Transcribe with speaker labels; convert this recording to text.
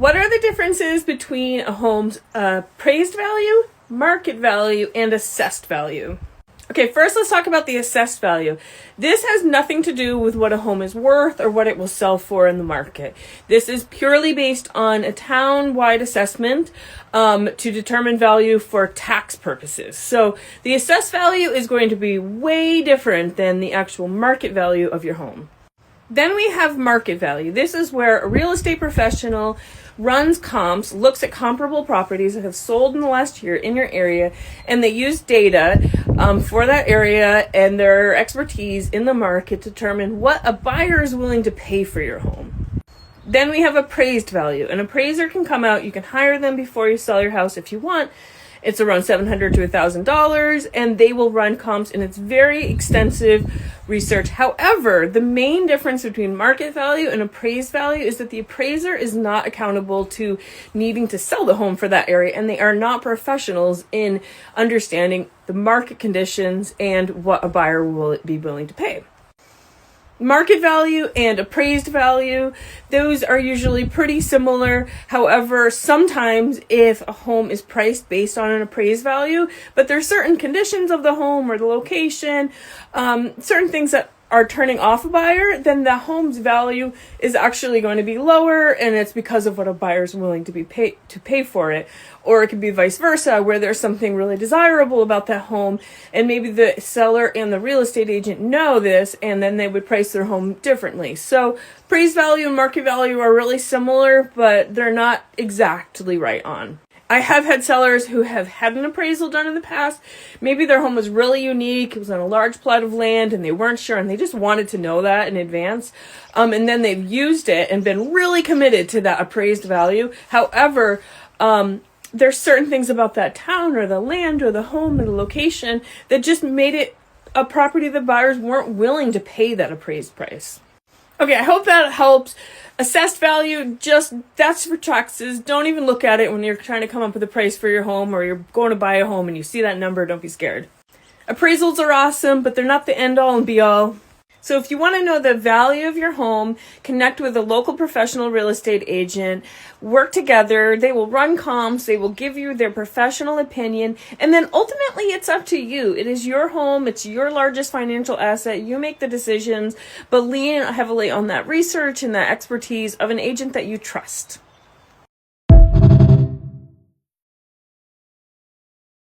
Speaker 1: What are the differences between a home's appraised value, market value, and assessed value? Okay, first let's talk about the assessed value. This has nothing to do with what a home is worth or what it will sell for in the market. This is purely based on a town-wide assessment to determine value for tax purposes. So the assessed value is going to be way different than the actual market value of your home. Then we have market value. This is where a real estate professional runs comps, looks at comparable properties that have sold in the last year in your area, and they use data for that area and their expertise in the market to determine what a buyer is willing to pay for your home. Then we have appraised value. An appraiser can come out, you can hire them before you sell your house if you want. It's around $700 to $1,000, and they will run comps, and it's very extensive research. However, the main difference between market value and appraised value is that the appraiser is not accountable to needing to sell the home for that area, and they are not professionals in understanding the market conditions and what a buyer will be willing to pay. Market value and appraised value, those are usually pretty similar. However, sometimes if a home is priced based on an appraised value, but there's certain conditions of the home or the location, certain things that are turning off a buyer, then the home's value is actually going to be lower, and it's because of what a buyer is willing to pay for it. Or it could be vice versa, where there's something really desirable about that home, and maybe the seller and the real estate agent know this, and then they would price their home differently. So appraised value and market value are really similar, but they're not exactly right on. I have had sellers who have had an appraisal done in the past. Maybe their home was really unique. It was on a large plot of land and they weren't sure and they just wanted to know that in advance. And then they've used it and been really committed to that appraised value. However, there's certain things about that town or the land or the home or the location that just made it a property the buyers weren't willing to pay that appraised price. Okay, I hope that helps. Assessed value, that's for taxes. Don't even look at it when you're trying to come up with a price for your home or you're going to buy a home and you see that number, don't be scared. Appraisals are awesome, but they're not the end all and be all. So if you want to know the value of your home, connect with a local professional real estate agent, work together, they will run comps, they will give you their professional opinion, and then ultimately it's up to you. It is your home, it's your largest financial asset, you make the decisions, but lean heavily on that research and that expertise of an agent that you trust.